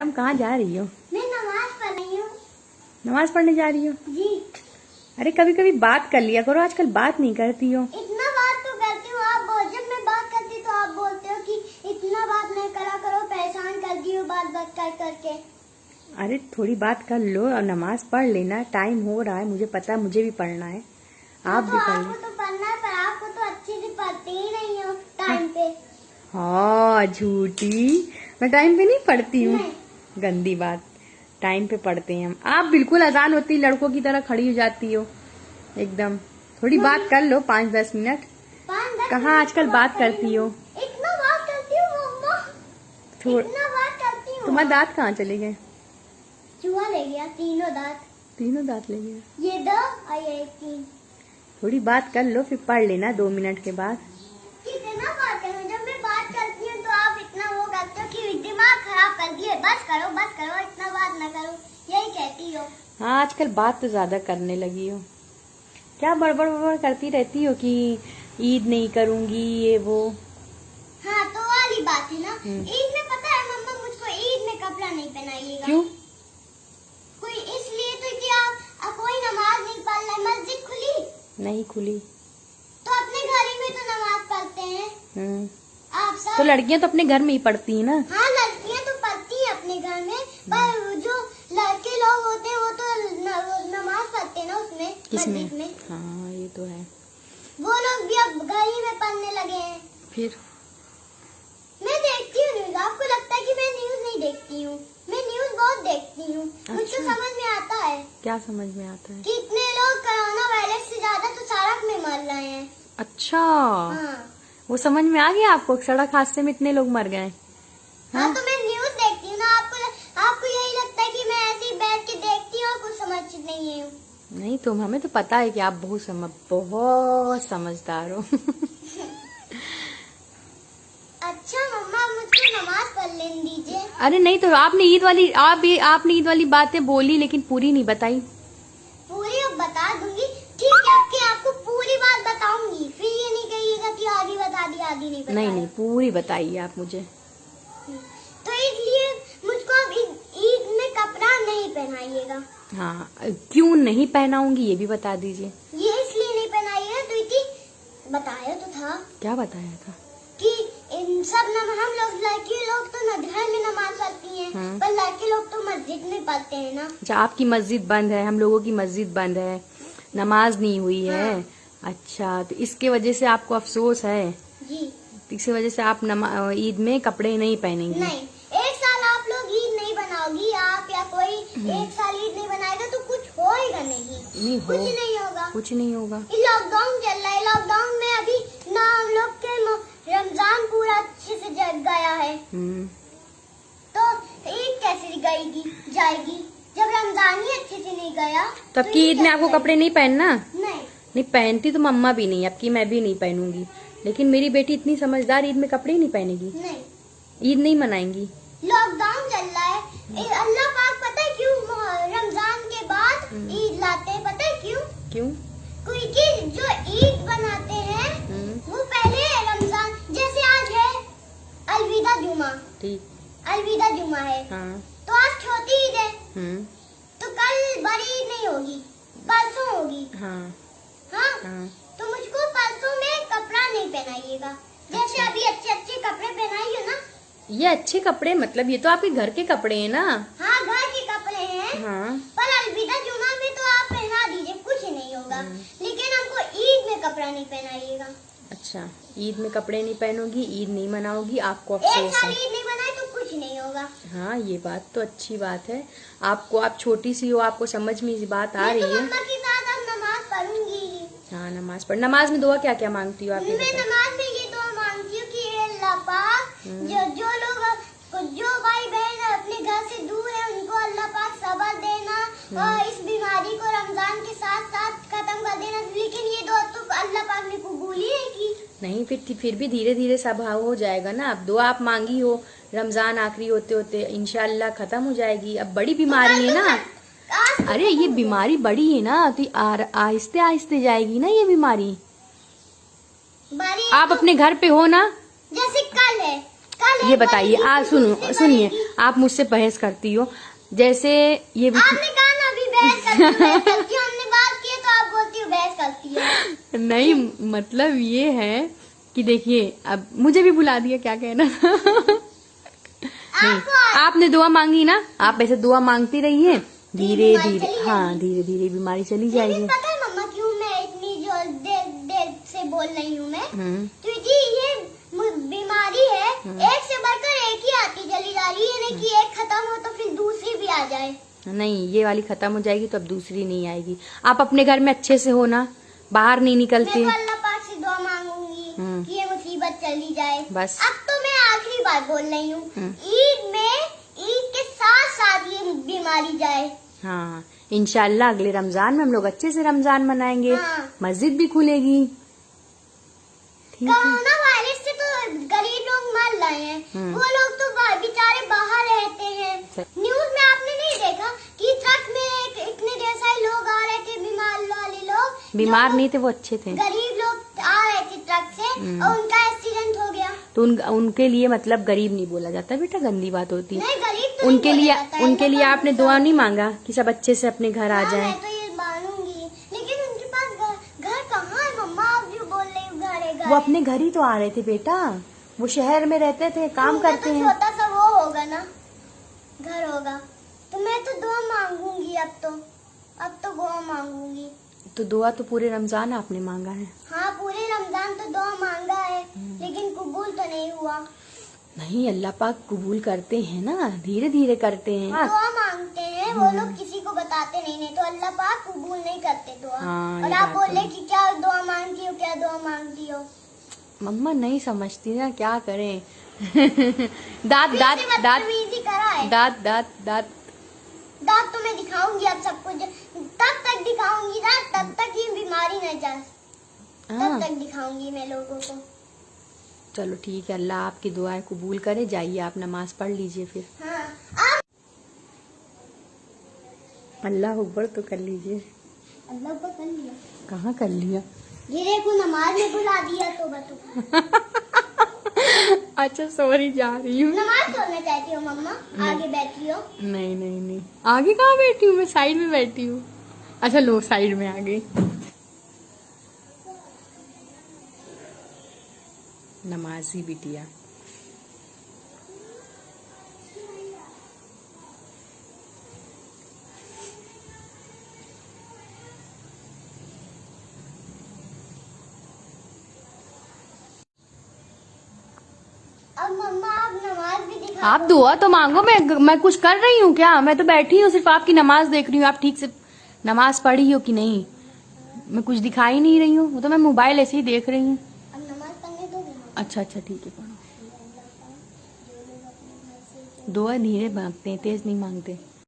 हम कहाँ जा रही हो? मैं नमाज पढ़ रही हूँ। नमाज पढ़ने जा रही हो? जी। अरे कभी कभी बात कर लिया करो, आजकल बात नहीं करती हो। इतना बात तो करती हूँ, आप जब मैं बात करती तो आप बोलते हो कि इतना बात नहीं करा करो, परेशान कर दी हो बात बात कर करके। अरे थोड़ी बात कर लो और नमाज पढ़ लेना, टाइम हो रहा है, मुझे पता है, मुझे भी पढ़ना है, आप भी पढ़ आपको तो पढ़ना है, पर आपको तो अच्छे से पढ़ते ही नहीं हो टाइम पे। हाँ झूठी, मैं टाइम पे नहीं पढ़ती हूँ। गंदी बात, टाइम पे पढ़ते हैं हम। आप बिल्कुल अजान होती लड़कों की तरह खड़ी हो जाती हो एकदम। थोड़ी बात कर लो 5-10 मिनट। कहाँ आजकल बात करती हो? इतना बात करती हूँ मम्मा, इतना बात करती हूँ। तुम्हारे दांत कहाँ चले गए? चूहा ले गया, तीनों दांत। तीनों दांत ले गए? ये 2 और ये 3। थोड़ी बात कर लो, फिर पढ़ लेना 2 मिनट के बाद। कितना बात करूं? जब मैं बात करती हूँ तो आप इतना वो करते हो कि दिमाग खराब कर दिए, बस करो, इतना बात ना करो, यही कहती हो। हाँ आजकल बात तो ज्यादा करने लगी हो। क्या बड़बड़ बड़बड़ करती रहती हो कि ईद नहीं करूंगी ये वो। हाँ तो वाली बात है ना। ईद में पता है मम्मा, मुझको ईद में कपड़ा नहीं पहनाइएगा। क्यों? कोई इसलिए तो कि आप कोई नमाज नहीं पढ़ रहे, मस्जिद खुली नहीं खुली तो अपने घर ही में तो नमाज पढ़ते हैं आप सब। तो लड़कियां तो अपने घर में ही पढ़ती है ना। हाँ लड़कियां तो पढ़ती है अपने घर में, पर जो लड़के लोग होते हैं वो तो नमाज पढ़ते हैं ना उसमें, मस्जिद में। हाँ ये तो है। वो लोग भी अब घर ही में पढ़ने लगे हैं। फिर मैं देखती हूँ न्यूज, आपको लगता है कि मैं न्यूज नहीं देखती हूँ? मैं न्यूज बहुत देखती हूँ। मुझको समझ में आता है। क्या समझ में आता है? कितने लोग कोरोना वायरस से ज्यादा तो सड़क में मर रहे हैं। अच्छा हाँ। वो समझ में आ गया आपको? सड़क हादसे में इतने लोग मर गए। हाँ तो मैं न्यूज देखती हूँ ना। आपको यही लगता है कि मैं ऐसे ही बैठ के देखती हूँ, कुछ समझ नहीं है। नहीं तुम, हमें तो पता है कि आप बहुत समझदार हो। अच्छा मम्मा, मुझको नमाज पढ़ लेने दीजिए। अरे नहीं तो आपने ईद वाली बातें बोली लेकिन पूरी नहीं बताई। पूरी अब बता दूंगी, ठीक है? आपको पूरी बात बताऊंगी, फिर ये नहीं कहिएगा कि आधी बता दी आधी नहीं बताई। नहीं पूरी बताइए आप मुझे। तो इसलिए मुझको अब ईद में कपड़ा नहीं पहनाइएगा। हाँ क्यों नहीं पहनाऊंगी ये भी बता दीजिए। ये इसलिए नहीं पहनाइएगा तो बताया तो था। क्या बताया था? कि इन सब हम लोग लड़की लोग तो घर में नमाज पढ़ती हैं, पर लड़के लोग तो मस्जिद में पढ़ते हैं ना। अच्छा आपकी मस्जिद बंद है, हम लोगों की मस्जिद बंद है, नमाज नहीं हुई है। अच्छा तो इसके वजह से आपको अफसोस है? जी। इसी वजह से आप ईद में कपड़े नहीं पहनेंगे? नहीं, एक साल आप लोग ईद नहीं बनाओगी, आप या कोई एक साल ईद नहीं बनाएगा तो कुछ होएगा नहीं। कुछ नहीं होगा। कुछ नहीं होगा। लॉकडाउन चल रहा है, लॉकडाउन में अभी ना हम लोग के रमजान पूरा अच्छे से गया है, तो ईद कैसे जाएगी जब रमजान ही अच्छे से नहीं गया। तब की ईद में आपको कपड़े नहीं पहनना? नहीं पहनती तो मम्मा भी नहीं, अब की मैं भी नहीं पहनूंगी, लेकिन मेरी बेटी इतनी समझदार ईद में कपड़े नहीं पहनेगी। नहीं, ईद नहीं मनाएंगी। लॉकडाउन चल रहा है। अल्लाह पाक पता है क्यों रमजान के बाद ईद लाते हैं? पता है क्यों? क्योंकि जो ईद बनाते हैं वो पहले रमजान, जैसे आज है अलविदा जुमा, ठीक, अलविदा जुमा है। तो आज छोटी ईद है, तो कल बड़ी ईद नहीं होगी, परसों होगी। हाँ? तो मुझको परसों में कपड़ा नहीं पहनाइएगा। जैसे अभी अच्छे अच्छे कपड़े पहनाइए ना। ये अच्छे कपड़े मतलब ये तो आपके घर के कपड़े हैं ना? हाँ घर के कपड़े हैं। पर अलविदा जुमा में तो आप पहना दीजिए, कुछ नहीं होगा, लेकिन हमको ईद में कपड़ा नहीं पहनाइएगा। अच्छा ईद में कपड़े नहीं पहनोगी, ईद नहीं मनाओगी, आपको एक अफसोस साल है। ईद नहीं बनाए तो कुछ नहीं होगा। हाँ ये बात तो अच्छी बात है, आपको, आप छोटी सी हो, आपको समझ में ये बात आ रही है। मम्मा के साथ अब नमाज पढ़ूंगी। हाँ नमाज पढ़। नमाज में दुआ क्या क्या मांगती हो आप? मैं नमाज में ये दुआ मांगती हूँ कि अल्लाह पाक जो भाई बहन अपने घर से दूर है उनको अल्लाह पाक सब्र देना, और इस बीमारी को रमजान के साथ साथ खत्म कर देना। लेकिन ये दुआ तो अल्लाह पाक ने कबूल ही नहीं की। नहीं फिर भी धीरे धीरे सब हो जाएगा ना। अब दुआ आप मांगी हो, रमजान आखिरी होते होते इंशाल्लाह खत्म हो जाएगी। अब बड़ी बीमारी है ना। अरे ये बीमारी बड़ी है ना, तो आहिस्ते आहिस्ते जाएगी ना ये बीमारी। आप अपने घर पे हो ना? जैसे कल है, ये बताइए, सुनिए, आप मुझसे बहस करती हो जैसे ये आपने कहा ना अभी बहस करती हूँ, हमने बात की तो आप बोलती हो बहस करती हो। नहीं, मतलब ये है कि देखिए, अब मुझे भी भुला दिया क्या कहना था। नहीं, आपने दुआ मांगी ना, आप ऐसे दुआ मांगती रहिए, धीरे धीरे, हाँ धीरे धीरे बीमारी चली जाएगी। पता है मम्मा क्यों मैं इतनी जो देर से बोल रही हूँ मैं, क्योंकि ये बीमारी है एक से बढ़कर एक ही आती चली जा रही है, नहीं कि एक खत्म हो तो फिर दूसरी भी आ जाए। नहीं, ये वाली खत्म हो जाएगी तो अब दूसरी नहीं आएगी। आप अपने घर में अच्छे से हो ना, बाहर नहीं निकलते। मैं तो अल्लाह पाक से दुआ मांगूंगी कि ये मुसीबत चली जाए बस। अब तो मैं आखिरी बार बोल रही हूँ, ईद के साथ साथ ये बीमारी जाए। हाँ, इंशाल्लाह अगले रमजान में हम लोग अच्छे से रमजान मनाएंगे। हाँ। मस्जिद भी खुलेगी। कोरोना वायरस से तो गरीब लोग मर रहे हैं, वो लोग तो बेचारे बाहर रहते हैं। न्यूज में आपने नहीं देखा कि ट्रक में इतने ढेर सारे लोग आ रहे थे, बीमार वाले लोग। बीमार नहीं थे, वो अच्छे थे। गरीब लोग आ रहे थे ट्रक से और उनका एक्सीडेंट हो गया। तो उनके लिए मतलब गरीब नहीं बोला जाता बेटा, गंदी बात होती है। नहीं, गरीब तो उनके लिए आपने दुआ नहीं मांगा कि सब अच्छे से अपने घर आ जाए? मैं तो ये मानूंगी, लेकिन उनके पास घर कहाँ है मम्मा? आप जो बोल रही हो घर है, वो अपने घर ही तो आ रहे थे बेटा, वो शहर में रहते थे, काम करते हैं। छोटा सा वो होगा ना, घर होगा। तो मैं तो दुआ मांगूंगी अब तो दुआ मांगूंगी। तो दुआ तो पूरे रमजान आपने मांगा है। हाँ, पूरे रमजान तो दुआ मांगा है, लेकिन कबूल तो नहीं हुआ। नहीं, अल्लाह पाक कबूल करते हैं ना, धीरे धीरे करते हैं। दुआ मांगते हैं वो लोग, किसी को बताते नहीं तो अल्लाह पाक कबूल नहीं करते दुआ। हाँ, और आप बोले कि क्या दुआ मांगती हो, क्या दुआ मांगती हो? मम्मा नहीं समझती ना, क्या करें। दांत दांत दांत दांत तो मैं दिखाऊंगी अब सबको, तब तक दिखाऊंगी ना, तब तक ये बीमारी न जाए, तब तक दिखाऊंगी मैं लोगों को। चलो ठीक है, अल्लाह आपकी दुआएं कबूल करे। जाइए आप नमाज पढ़ लीजिए फिर। हाँ, अल्लाह अकबर तो कर लीजिए। अल्लाह को कर लिया? कहाँ कर लिया? ये देखो नमाज में बुला दिया तो बतो। अच्छा सॉरी, जा रही हूँ। नमाज पढ़ना चाहती हो मम्मा? आगे बैठी हो? नहीं नहीं नहीं, आगे कहाँ बैठी हूँ मैं, साइड में बैठी हूँ। अच्छा लो, साइड में आ गई। नमाजी बिटिया। अब मम्मा आप नमाज भी दिखा। आप दुआ तो मांगो, मैं कुछ कर रही हूँ क्या? मैं तो बैठी हूँ, सिर्फ आपकी नमाज देख रही हूँ। आप ठीक से नमाज पढ़ी हो कि नहीं? मैं कुछ दिखाई नहीं रही हूँ, वो तो मैं मोबाइल ऐसे ही देख रही हूँ। अब नमाज पढ़ने दोगे? अच्छा अच्छा ठीक है, पढ़ो। दुआ धीरे मांगते हैं, तेज नहीं मांगते।